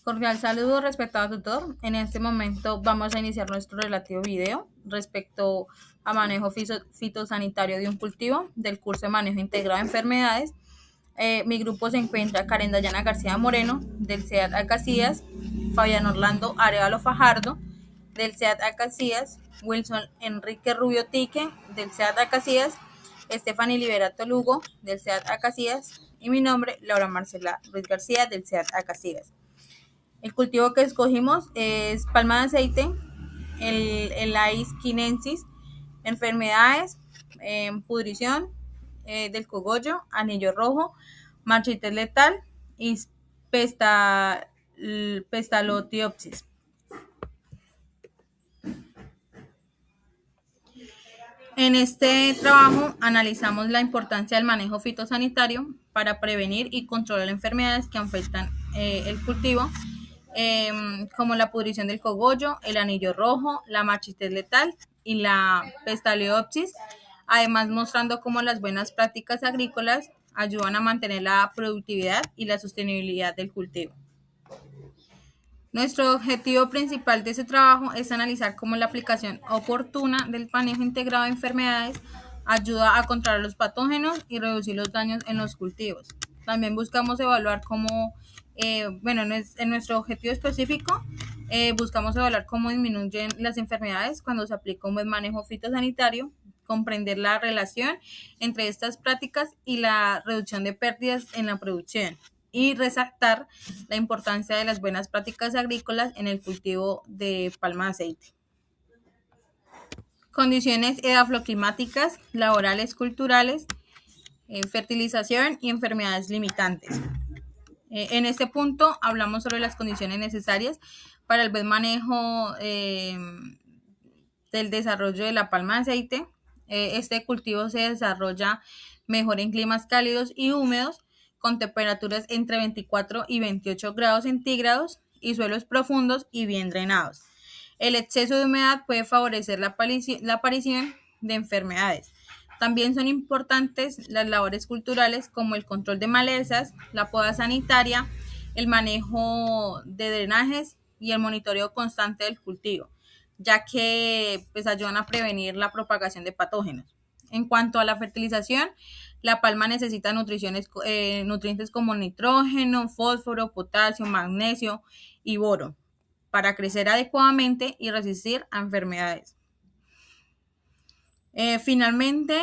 Cordial saludo, respetado tutor. En este momento vamos a iniciar nuestro relativo video respecto a manejo fitosanitario de un cultivo del curso de manejo integrado de enfermedades. Mi grupo se encuentra Karen Dayana García Moreno, del CEAT Alcacías, Fabián Orlando Arevalo Fajardo, del CEAT Alcacías, Wilson Enrique Rubio Tique, del CEAT Alcacías, Stephanie Liberato Lugo, del CEAT Alcacías, y mi nombre, Laura Marcela Ruiz García, del CEAT Alcacías. El cultivo que escogimos es palma de aceite, el Ais quinensis, enfermedades, pudrición del cogollo, anillo rojo, marchites letal y pestalotiopsis. En este trabajo analizamos la importancia del manejo fitosanitario para prevenir y controlar enfermedades que afectan el cultivo, como la pudrición del cogollo, el anillo rojo, la marchites letal y la pestalotiopsis, además mostrando cómo las buenas prácticas agrícolas ayudan a mantener la productividad y la sostenibilidad del cultivo. Nuestro objetivo principal de ese trabajo es analizar cómo la aplicación oportuna del manejo integrado de enfermedades ayuda a controlar los patógenos y reducir los daños en los cultivos. También buscamos evaluar cómo, en nuestro objetivo específico, buscamos evaluar cómo disminuyen las enfermedades cuando se aplica un buen manejo fitosanitario, comprender la relación entre estas prácticas y la reducción de pérdidas en la producción, y resaltar la importancia de las buenas prácticas agrícolas en el cultivo de palma de aceite. Condiciones edafoclimáticas, laborales, culturales, fertilización y enfermedades limitantes. En este punto hablamos sobre las condiciones necesarias para el buen manejo del desarrollo de la palma de aceite. Este cultivo se desarrolla mejor en climas cálidos y húmedos, con temperaturas entre 24 y 28 grados centígrados y suelos profundos y bien drenados. El exceso de humedad puede favorecer la aparición de enfermedades. También son importantes las labores culturales como el control de malezas, la poda sanitaria, el manejo de drenajes y el monitoreo constante del cultivo, ya que pues ayudan a prevenir la propagación de patógenos. En cuanto a la fertilización, la palma necesita nutrientes como nitrógeno, fósforo, potasio, magnesio y boro para crecer adecuadamente y resistir a enfermedades. Finalmente,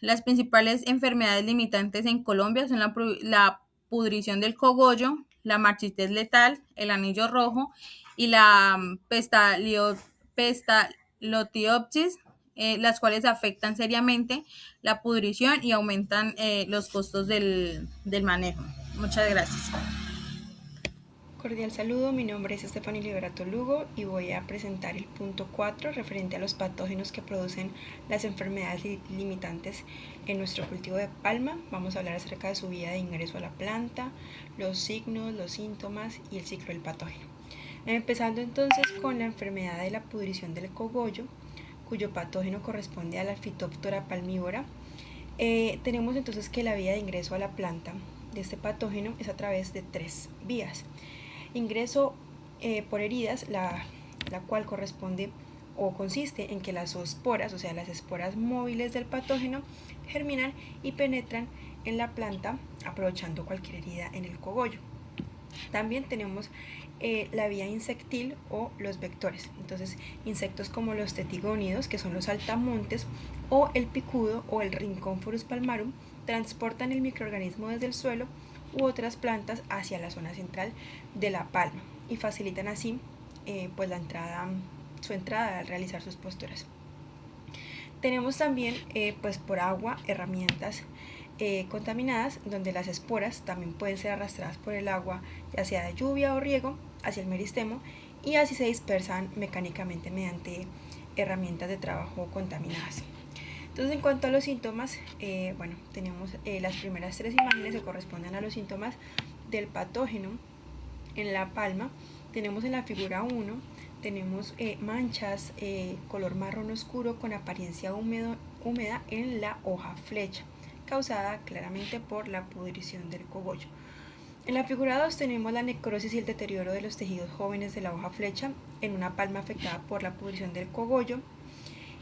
las principales enfermedades limitantes en Colombia son la pudrición del cogollo, la marchites letal, el anillo rojo y la pestalotiopsis, las cuales afectan seriamente la pudrición y aumentan los costos del manejo. Muchas gracias. Cordial saludo, mi nombre es Stephanie Liberato Lugo y voy a presentar el punto 4 referente a los patógenos que producen las enfermedades limitantes en nuestro cultivo de palma. Vamos a hablar acerca de su vía de ingreso a la planta, los signos, los síntomas y el ciclo del patógeno. Empezando entonces con la enfermedad de la pudrición del cogollo, cuyo patógeno corresponde a la Phytophthora palmivora. Tenemos entonces que la vía de ingreso a la planta de este patógeno es a través de 3 vías. Ingreso por heridas, la cual corresponde o consiste en que las zoosporas, o sea, las esporas móviles del patógeno, germinan y penetran en la planta aprovechando cualquier herida en el cogollo. También tenemos la vía insectil o los vectores. Entonces, insectos como los tetigónidos, que son los saltamontes, o el picudo o el Rhynchophorus palmarum, transportan el microorganismo desde el suelo u otras plantas hacia la zona central de la palma y facilitan así pues su entrada al realizar sus posturas. Tenemos también pues por agua herramientas contaminadas, donde las esporas también pueden ser arrastradas por el agua, ya sea de lluvia o riego, hacia el meristemo, y así se dispersan mecánicamente mediante herramientas de trabajo contaminadas. Entonces, en cuanto a los síntomas, tenemos las primeras 3 imágenes que corresponden a los síntomas del patógeno en la palma. Tenemos en la figura 1, tenemos manchas color marrón oscuro con apariencia húmeda en la hoja flecha, causada claramente por la pudrición del cogollo. En la figura 2 tenemos la necrosis y el deterioro de los tejidos jóvenes de la hoja flecha en una palma afectada por la pudrición del cogollo.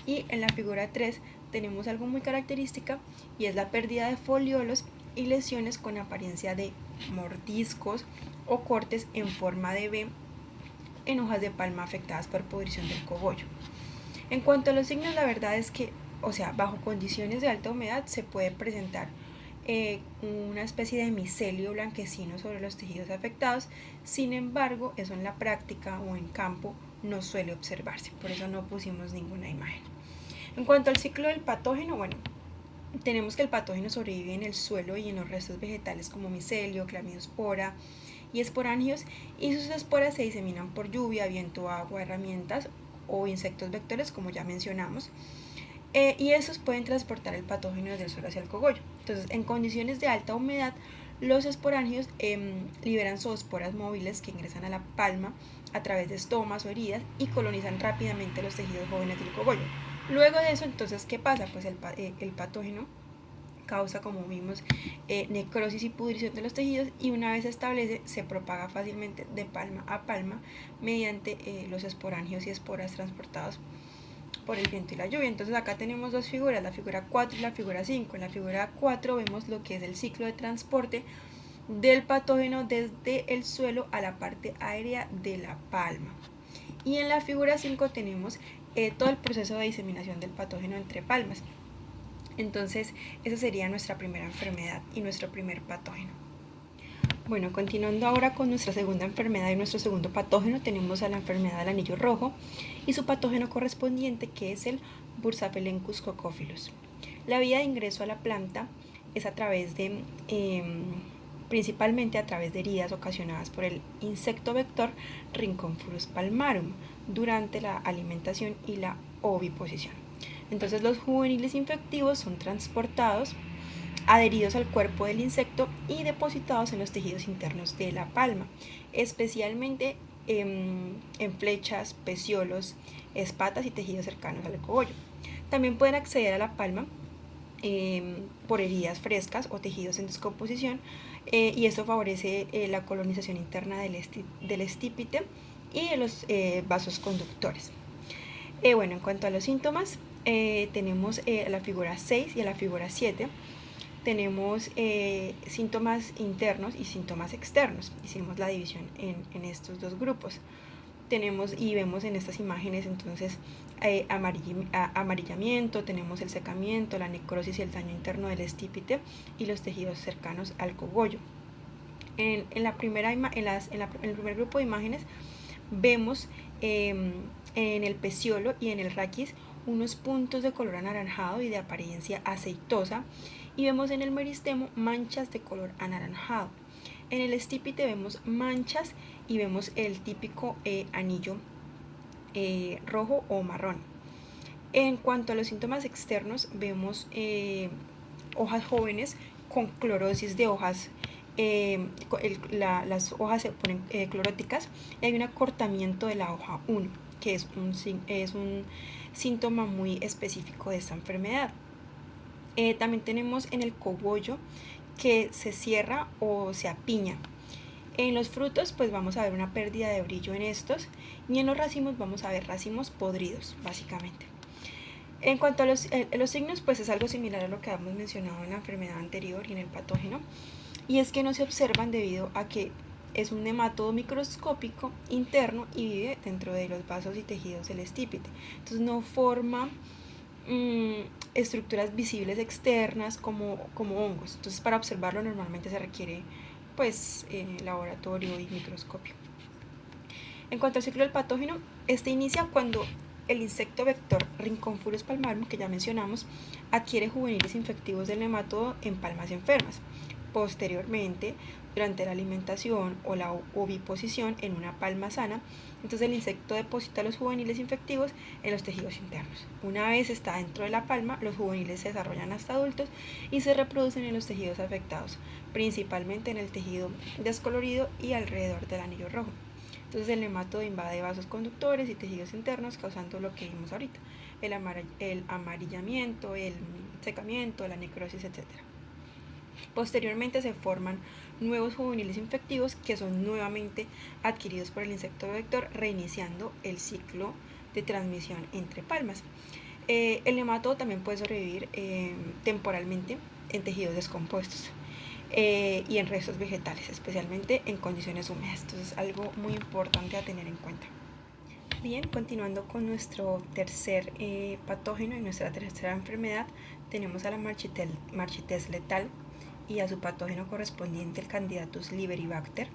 Y en la figura 3 tenemos algo muy característica y es la pérdida de foliolos y lesiones con apariencia de mordiscos o cortes en forma de V en hojas de palma afectadas por pudrición del cogollo. En cuanto a los signos, la verdad es que, bajo condiciones de alta humedad se puede presentar una especie de micelio blanquecino sobre los tejidos afectados. Sin embargo, eso en la práctica o en campo no suele observarse, por eso no pusimos ninguna imagen. En cuanto al ciclo del patógeno, bueno, tenemos que el patógeno sobrevive en el suelo y en los restos vegetales como micelio, clamidospora y esporangios, y sus esporas se diseminan por lluvia, viento, agua, herramientas o insectos vectores, como ya mencionamos. Y esos pueden transportar el patógeno desde el suelo hacia el cogollo. Entonces, en condiciones de alta humedad, los esporangios liberan zoosporas móviles que ingresan a la palma a través de estomas o heridas y colonizan rápidamente los tejidos jóvenes del cogollo. Luego de eso, entonces, ¿qué pasa? Pues el patógeno causa, como vimos, necrosis y pudrición de los tejidos, y una vez se establece, se propaga fácilmente de palma a palma mediante los esporangios y esporas transportados por el viento y la lluvia. Entonces acá tenemos dos figuras, la figura 4 y la figura 5. En la figura 4 vemos lo que es el ciclo de transporte del patógeno desde el suelo a la parte aérea de la palma. Y en la figura 5 tenemos todo el proceso de diseminación del patógeno entre palmas. Entonces, esa sería nuestra primera enfermedad y nuestro primer patógeno. Bueno, continuando ahora con nuestra segunda enfermedad y nuestro segundo patógeno, tenemos a la enfermedad del anillo rojo y su patógeno correspondiente, que es el Bursaphelencus coccófilos. La vía de ingreso a la planta es a través de, principalmente a través de heridas ocasionadas por el insecto vector Rhynchophorus palmarum durante la alimentación y la oviposición. Entonces, los juveniles infectivos son transportados, adheridos al cuerpo del insecto y depositados en los tejidos internos de la palma, especialmente en flechas, peciolos, espatas y tejidos cercanos al cogollo. También pueden acceder a la palma por heridas frescas o tejidos en descomposición, y esto favorece la colonización interna del estípite y de los vasos conductores. Bueno, en cuanto a los síntomas, tenemos a la figura 6 y a la figura 7. Tenemos síntomas internos y síntomas externos. Hicimos la división en estos dos grupos. Tenemos y vemos en estas imágenes entonces amarillamiento, tenemos el secamiento, la necrosis y el daño interno del estípite y los tejidos cercanos al cogollo. En el primer grupo de imágenes vemos en el peciolo y en el raquis unos puntos de color anaranjado y de apariencia aceitosa, y vemos en el meristemo manchas de color anaranjado. En el estípite vemos manchas y vemos el típico anillo rojo o marrón. En cuanto a los síntomas externos, vemos hojas jóvenes con clorosis de hojas. Las hojas se ponen cloróticas y hay un acortamiento de la hoja 1, que es un síntoma muy específico de esta enfermedad. También tenemos en el cogollo que se cierra o se apiña. En los frutos pues vamos a ver una pérdida de brillo en estos, y en los racimos vamos a ver racimos podridos, básicamente. En cuanto a los signos, pues es algo similar a lo que habíamos mencionado en la enfermedad anterior y en el patógeno, y es que no se observan debido a que es un nematodo microscópico interno y vive dentro de los vasos y tejidos del estípite. Entonces no forma estructuras visibles externas como hongos. Entonces, para observarlo normalmente se requiere pues laboratorio y microscopio. En cuanto al ciclo del patógeno, este inicia cuando el insecto vector Rhynchophorus palmarum, que ya mencionamos, adquiere juveniles infectivos del nematodo en palmas enfermas. Posteriormente, durante la alimentación o la oviposición en una palma sana, entonces el insecto deposita los juveniles infectivos en los tejidos internos. Una vez está dentro de la palma, los juveniles se desarrollan hasta adultos y se reproducen en los tejidos afectados, principalmente en el tejido descolorido y alrededor del anillo rojo. Entonces el nematodo invade vasos conductores y tejidos internos, causando lo que vimos ahorita, el amarillamiento, el secamiento, la necrosis, etc. Posteriormente se forman nuevos juveniles infectivos que son nuevamente adquiridos por el insecto vector, reiniciando el ciclo de transmisión entre palmas. El nematodo también puede sobrevivir temporalmente en tejidos descompuestos y en restos vegetales, especialmente en condiciones húmedas. Esto es algo muy importante a tener en cuenta. Bien, continuando con nuestro tercer patógeno y nuestra tercera enfermedad, tenemos a la marchites letal y a su patógeno correspondiente, el Candidatus liberibacter.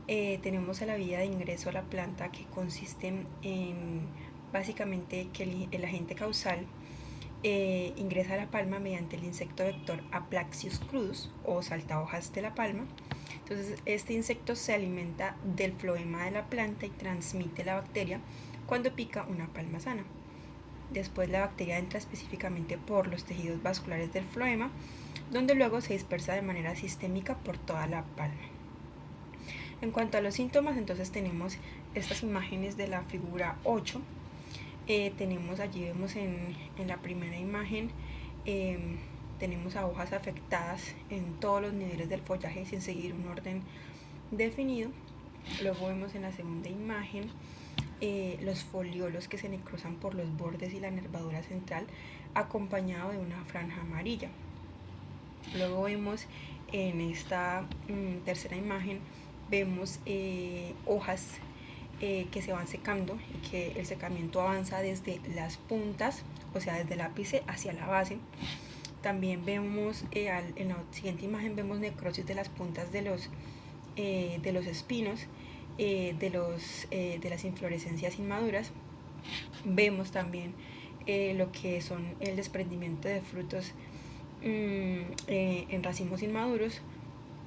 Tenemos a la vía de ingreso a la planta, que consiste en básicamente que el agente causal ingresa a la palma mediante el insecto vector Aplaxius crudus o saltahojas de la palma. Entonces este insecto se alimenta del floema de la planta y transmite la bacteria cuando pica una palma sana. Después la bacteria entra específicamente por los tejidos vasculares del floema, donde luego se dispersa de manera sistémica por toda la palma. En cuanto a los síntomas, entonces tenemos estas imágenes de la figura 8. Tenemos allí, vemos en la primera imagen, tenemos a hojas afectadas en todos los niveles del follaje sin seguir un orden definido. Luego vemos en la segunda imagen los foliolos que se necrosan por los bordes y la nervadura central, acompañado de una franja amarilla. Luego vemos en esta tercera imagen, vemos hojas que se van secando y que el secamiento avanza desde las puntas, o sea, desde el ápice hacia la base. También vemos en la siguiente imagen, vemos necrosis de las puntas de los espinos, de las inflorescencias inmaduras. Vemos también lo que son el desprendimiento de frutos en racimos inmaduros.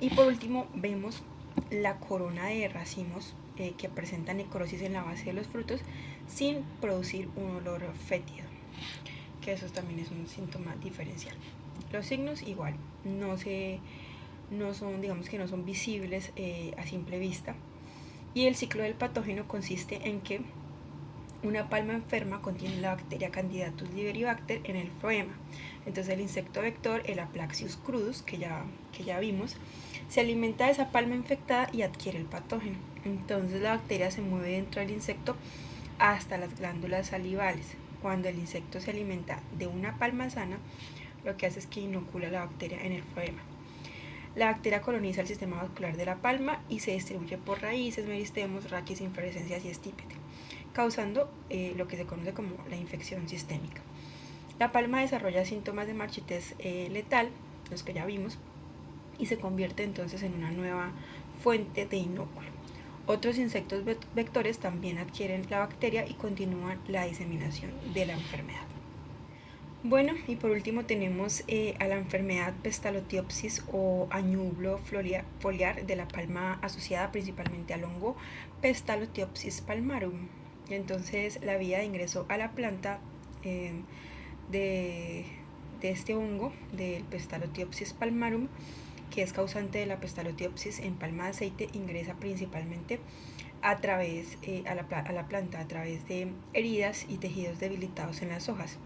Y por último vemos la corona de racimos que presenta necrosis en la base de los frutos sin producir un olor fétido, que eso también es un síntoma diferencial. Los signos igual no son, digamos que no son visibles a simple vista, y el ciclo del patógeno consiste en que una palma enferma contiene la bacteria Candidatus liberibacter en el floema. Entonces el insecto vector, el Aplaxius crudus, que ya vimos, se alimenta de esa palma infectada y adquiere el patógeno. Entonces la bacteria se mueve dentro del insecto hasta las glándulas salivales. Cuando el insecto se alimenta de una palma sana, lo que hace es que inocula la bacteria en el floema. La bacteria coloniza el sistema vascular de la palma y se distribuye por raíces, meristemos, raquis, inflorescencias y estípite, causando lo que se conoce como la infección sistémica. La palma desarrolla síntomas de marchites letal, los que ya vimos, y se convierte entonces en una nueva fuente de inóculo. Otros insectos vectores también adquieren la bacteria y continúan la diseminación de la enfermedad. Bueno, y por último tenemos a la enfermedad Pestalotiopsis o añublo foliar de la palma, asociada principalmente al hongo Pestalotiopsis palmarum. Entonces la vía de ingreso a la planta de este hongo, del Pestalotiopsis palmarum, que es causante de la pestalotiopsis en palma de aceite, ingresa principalmente a través a la planta a través de heridas y tejidos debilitados en las hojas.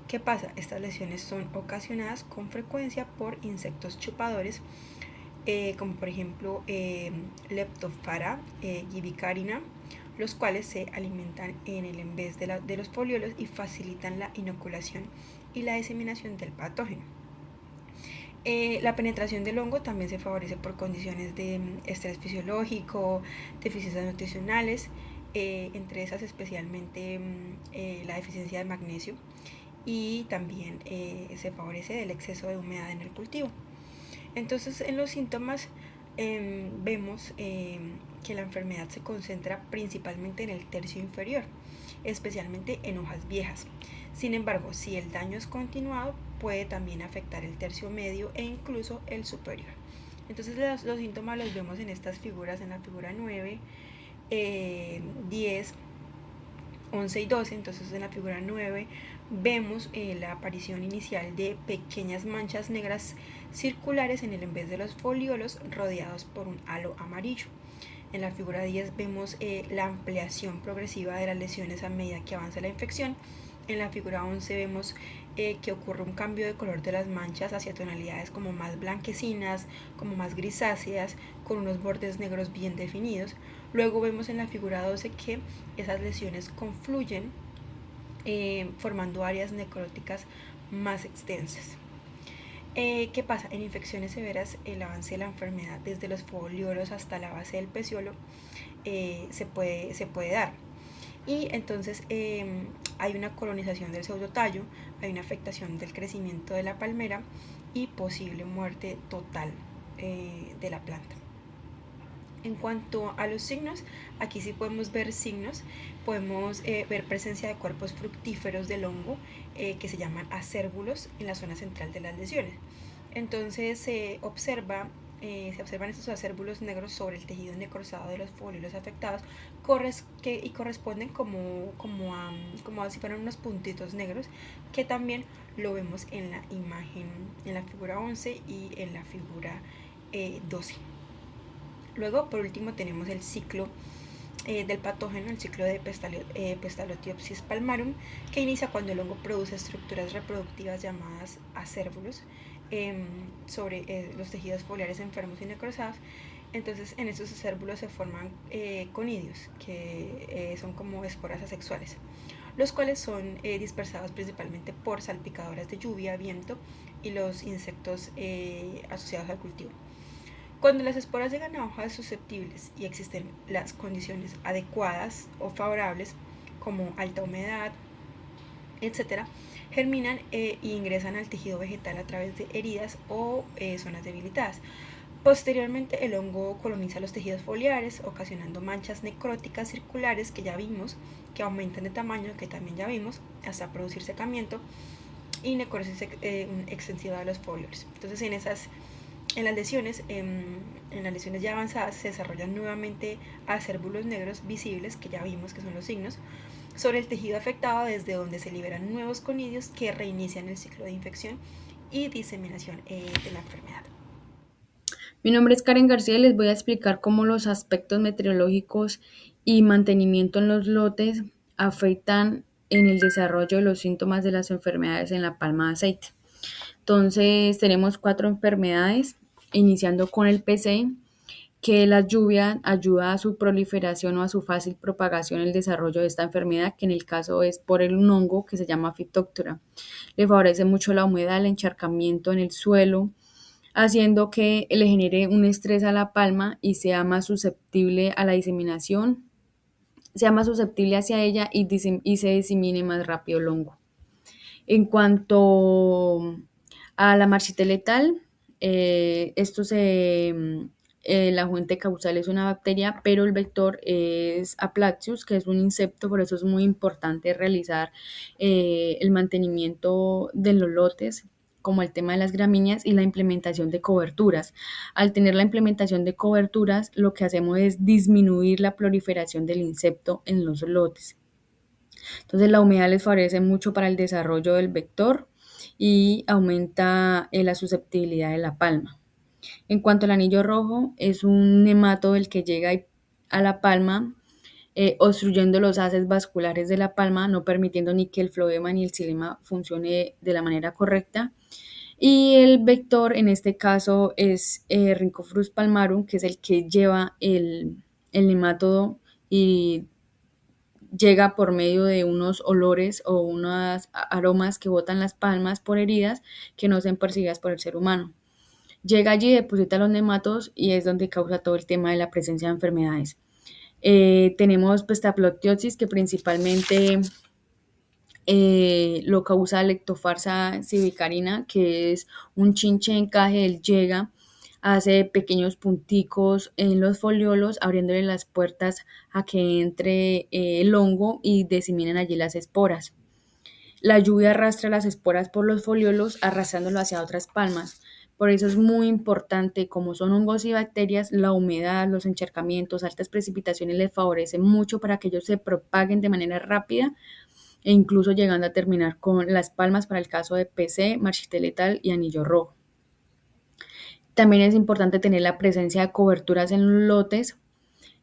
¿Qué pasa? Estas lesiones son ocasionadas con frecuencia por insectos chupadores, como por ejemplo Leptophara gibicarina, los cuales se alimentan en el envés de los foliolos y facilitan la inoculación y la diseminación del patógeno. La penetración del hongo también se favorece por condiciones de estrés fisiológico, deficiencias nutricionales, entre esas especialmente la deficiencia de magnesio, y también se favorece del exceso de humedad en el cultivo. Entonces en los síntomas vemos que la enfermedad se concentra principalmente en el tercio inferior, especialmente en hojas viejas. Sin embargo, si el daño es continuado, puede también afectar el tercio medio e incluso el superior. Entonces los síntomas los vemos en estas figuras, en la figura 9, 10, 11 y 12. Entonces en la figura 9 vemos la aparición inicial de pequeñas manchas negras circulares en el envés de los foliolos, rodeados por un halo amarillo. En la figura 10 vemos la ampliación progresiva de las lesiones a medida que avanza la infección, En la figura 11 vemos que ocurre un cambio de color de las manchas hacia tonalidades como más blanquecinas, como más grisáceas, con unos bordes negros bien definidos. Luego vemos en la figura 12 que esas lesiones confluyen formando áreas necróticas más extensas. ¿Qué pasa? En infecciones severas el avance de la enfermedad desde los foliolos hasta la base del peciolo se puede dar. Y entonces hay una colonización del pseudotallo, hay una afectación del crecimiento de la palmera y posible muerte total de la planta. En cuanto a los signos, aquí sí podemos ver signos, podemos ver presencia de cuerpos fructíferos del hongo que se llaman acérbulos en la zona central de las lesiones. Entonces se observan estos acérbulos negros sobre el tejido necrosado de los foliolos afectados y corresponden como si fueran unos puntitos negros, que también lo vemos en la imagen, en la figura 11 y en la figura 12. Luego, por último, tenemos el ciclo del patógeno, el ciclo de Pestalotiopsis palmarum, que inicia cuando el hongo produce estructuras reproductivas llamadas acérbulos sobre los tejidos foliares enfermos y necrosados. Entonces, en estos acérbulos se forman conidios, que son como esporas asexuales, los cuales son dispersados principalmente por salpicadoras de lluvia, viento y los insectos asociados al cultivo. Cuando las esporas llegan a hojas susceptibles y existen las condiciones adecuadas o favorables, como alta humedad, etc., germinan e ingresan al tejido vegetal a través de heridas o zonas debilitadas. Posteriormente, el hongo coloniza los tejidos foliares, ocasionando manchas necróticas circulares que ya vimos, que aumentan de tamaño, que también ya vimos, hasta producir secamiento y necrosis extensiva de los foliolos. Entonces, en las lesiones ya avanzadas se desarrollan nuevamente acérbulos negros visibles, que ya vimos que son los signos, sobre el tejido afectado, desde donde se liberan nuevos conidios que reinician el ciclo de infección y diseminación de la enfermedad. Mi nombre es Karen García y les voy a explicar cómo los aspectos meteorológicos y mantenimiento en los lotes afectan en el desarrollo de los síntomas de las enfermedades en la palma de aceite. Entonces, tenemos 4 enfermedades, iniciando con el PC, que la lluvia ayuda a su proliferación o a su fácil propagación, el desarrollo de esta enfermedad, que en el caso es por un hongo que se llama Phytophthora. Le favorece mucho la humedad, el encharcamiento en el suelo, haciendo que le genere un estrés a la palma y sea más susceptible a la diseminación, sea más susceptible hacia ella y se disemine más rápido el hongo. En cuanto a la marchita letal, el agente causal es una bacteria, pero el vector es Aplaxius, que es un insecto. Por eso es muy importante realizar el mantenimiento de los lotes, como el tema de las gramíneas y la implementación de coberturas. Al tener la implementación de coberturas, lo que hacemos es disminuir la proliferación del insecto en los lotes. Entonces la humedad les favorece mucho para el desarrollo del vector y aumenta la susceptibilidad de la palma. En cuanto al anillo rojo, es un nemato el que llega a la palma, obstruyendo los haces vasculares de la palma, no permitiendo ni que el floema ni el xilema funcione de la manera correcta. Y el vector en este caso es Rhynchophorus palmarum, que es el que lleva el nemátodo y llega por medio de unos olores o unos aromas que botan las palmas por heridas que no sean percibidas por el ser humano. Llega allí, deposita los nematos y es donde causa todo el tema de la presencia de enfermedades. Tenemos Staphylococcus, que principalmente lo causa Leptosphaera civicarina, que es un chinche encaje. Él llega, hace pequeños punticos en los foliolos, abriéndole las puertas a que entre el hongo y diseminen allí las esporas. La lluvia arrastra las esporas por los foliolos, arrastrándolo hacia otras palmas. Por eso es muy importante, como son hongos y bacterias, la humedad, los encharcamientos, altas precipitaciones les favorecen mucho para que ellos se propaguen de manera rápida e incluso llegando a terminar con las palmas para el caso de PC, marchita letal y anillo rojo. También es importante tener la presencia de coberturas en los lotes,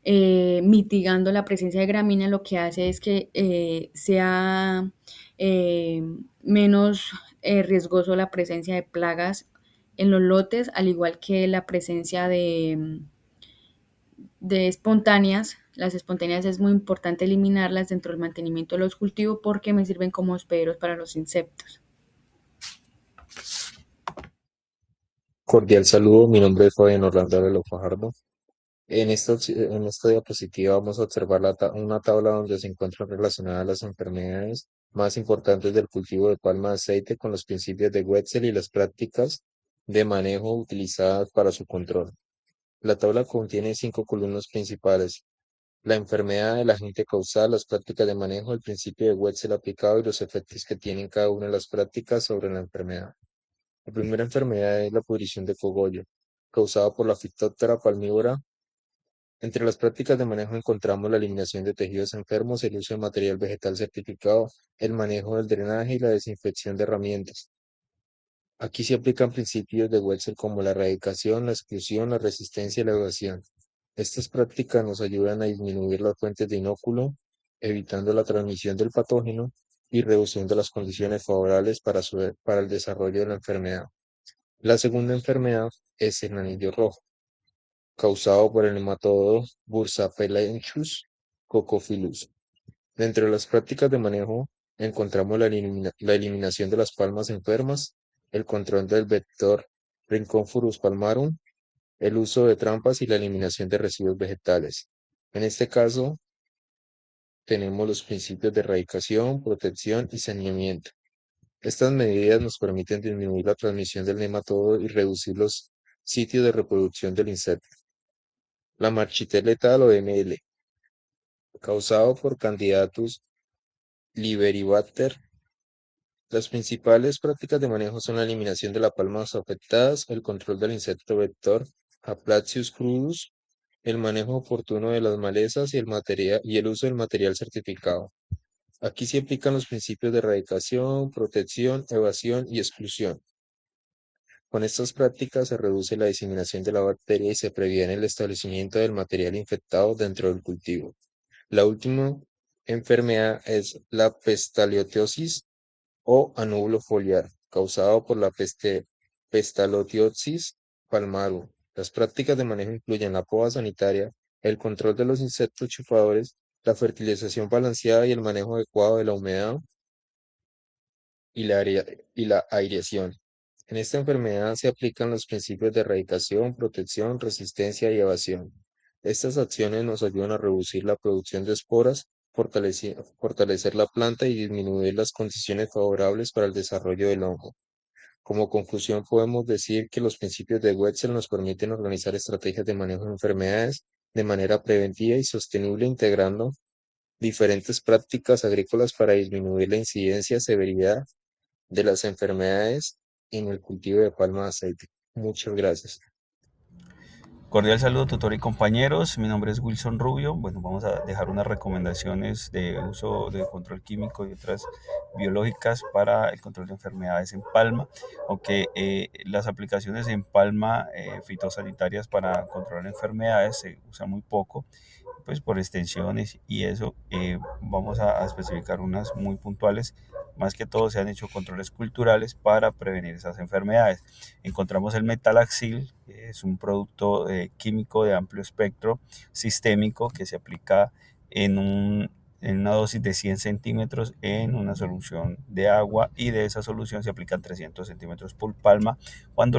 mitigando la presencia de gramínea. Lo que hace es que sea eh, menos riesgoso la presencia de plagas en los lotes, al igual que la presencia de espontáneas. Las espontáneas es muy importante eliminarlas dentro del mantenimiento de los cultivos porque me sirven como hospederos para los insectos. Cordial saludo, mi nombre es Fabián Orlando Velo Fajardo. En esta diapositiva vamos a observar una tabla donde se encuentran relacionadas las enfermedades más importantes del cultivo de palma de aceite con los principios de Wetzel y las prácticas de manejo utilizadas para su control. La tabla contiene 5 columnas principales: la enfermedad, el agente causal, las prácticas de manejo, el principio de Wetzel aplicado y los efectos que tienen cada una de las prácticas sobre la enfermedad. La primera enfermedad es la pudrición de cogollo, causada por la Phytophthora palmivora. Entre las prácticas de manejo encontramos la eliminación de tejidos enfermos, el uso de material vegetal certificado, el manejo del drenaje y la desinfección de herramientas. Aquí se aplican principios de Wetzel como la erradicación, la exclusión, la resistencia y la evasión. Estas prácticas nos ayudan a disminuir las fuentes de inóculo, evitando la transmisión del patógeno y reduciendo las condiciones favorables para el desarrollo de la enfermedad. La segunda enfermedad es el anillo rojo, causado por el nematodo Bursapelenchus cocophilus. Dentro de las prácticas de manejo encontramos la eliminación de las palmas enfermas, el control del vector Rhynchophorus palmarum, el uso de trampas y la eliminación de residuos vegetales. En este caso, tenemos los principios de erradicación, protección y saneamiento. Estas medidas nos permiten disminuir la transmisión del nematodo y reducir los sitios de reproducción del insecto. La marchitela letal o ML, causado por Candidatus liberibacter. Las principales prácticas de manejo son la eliminación de las palmas afectadas, el control del insecto vector Aplacius crudus, el manejo oportuno de las malezas y el uso del material certificado. Aquí se aplican los principios de erradicación, protección, evasión y exclusión. Con estas prácticas se reduce la diseminación de la bacteria y se previene el establecimiento del material infectado dentro del cultivo. La última enfermedad es la pestalioteosis o anúbulo foliar, causado por la Pestaloteuthis palmarum. Las prácticas de manejo incluyen la poda sanitaria, el control de los insectos chupadores, la fertilización balanceada y el manejo adecuado de la humedad y la aireación. En esta enfermedad se aplican los principios de erradicación, protección, resistencia y evasión. Estas acciones nos ayudan a reducir la producción de esporas, fortalecer la planta y disminuir las condiciones favorables para el desarrollo del hongo. Como conclusión, podemos decir que los principios de Wetzel nos permiten organizar estrategias de manejo de enfermedades de manera preventiva y sostenible, integrando diferentes prácticas agrícolas para disminuir la incidencia y severidad de las enfermedades en el cultivo de palma de aceite. Muchas gracias. Cordial saludo, tutor y compañeros. Mi nombre es Wilson Rubio. Bueno, vamos a dejar unas recomendaciones de uso de control químico y otras biológicas para el control de enfermedades en palma, aunque las aplicaciones en palma fitosanitarias para controlar enfermedades se usan muy poco, pues por extensiones y eso. Vamos a especificar unas muy puntuales. Más que todo se han hecho controles culturales para prevenir esas enfermedades. Encontramos el metalaxil, que es un producto químico de amplio espectro sistémico que se aplica en una dosis de 100 centímetros en una solución de agua, y de esa solución se aplican 300 centímetros por palma cuando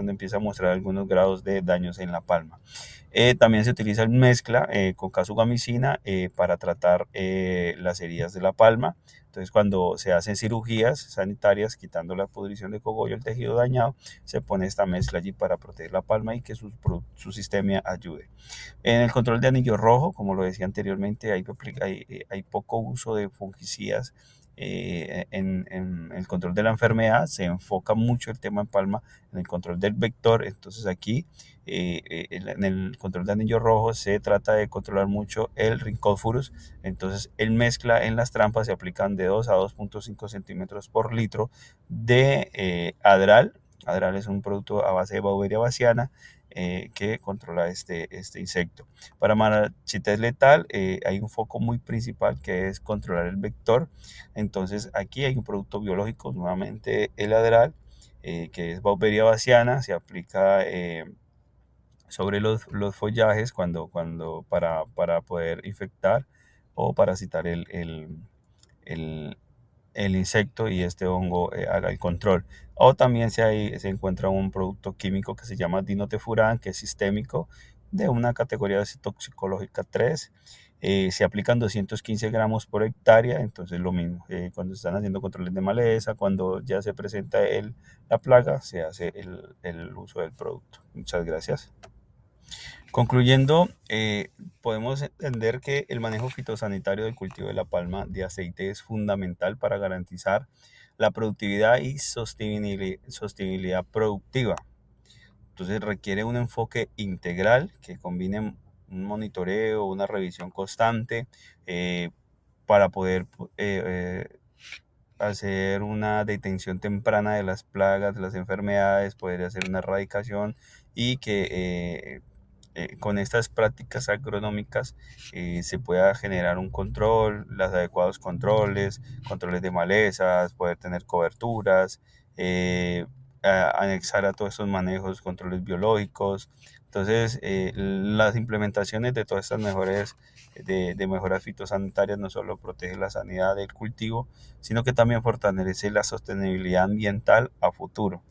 empieza a mostrar algunos grados de daños en la palma. También se utiliza en mezcla con casugamicina para tratar las heridas de la palma. Entonces, cuando se hacen cirugías sanitarias quitando la pudrición de cogollo, el tejido dañado, se pone esta mezcla allí para proteger la palma y que su sistema ayude. En el control de anillo rojo, como lo decía anteriormente, hay poco uso de fungicidas. En el control de la enfermedad se enfoca mucho el tema en palma en el control del vector. Entonces aquí en el control de anillo rojo se trata de controlar mucho el Rhynchophorus. Entonces el mezcla en las trampas se aplican de 2 a 2.5 centímetros por litro de Adral. Adral es un producto a base de Beauveria baciana. que controla este insecto. Para marchitez letal hay un foco muy principal que es controlar el vector. Entonces aquí hay un producto biológico, nuevamente el Adral, que es Vauveria bassiana, se aplica sobre los follajes para poder infectar o parasitar el- el insecto y este hongo haga el control. O también se encuentra un producto químico que se llama dinotefuran, que es sistémico, de una categoría toxicológica 3. Se aplican 215 gramos por hectárea, entonces lo mismo. Cuando están haciendo controles de maleza, cuando ya se presenta la plaga, se hace el uso del producto. Muchas gracias. Concluyendo, podemos entender que el manejo fitosanitario del cultivo de la palma de aceite es fundamental para garantizar la productividad y sostenibilidad productiva. Entonces requiere un enfoque integral que combine un monitoreo, una revisión constante para poder hacer una detención temprana de las plagas, de las enfermedades, poder hacer una erradicación y que con estas prácticas agronómicas se pueda generar un control, los adecuados controles de malezas, poder tener coberturas, anexar a todos estos manejos controles biológicos. Entonces, las implementaciones de todas estas mejoras fitosanitarias no solo protege la sanidad del cultivo, sino que también fortalece la sostenibilidad ambiental a futuro.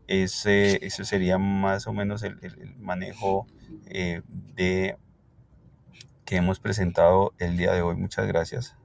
Eso sería más o menos el manejo que hemos presentado el día de hoy. Muchas gracias.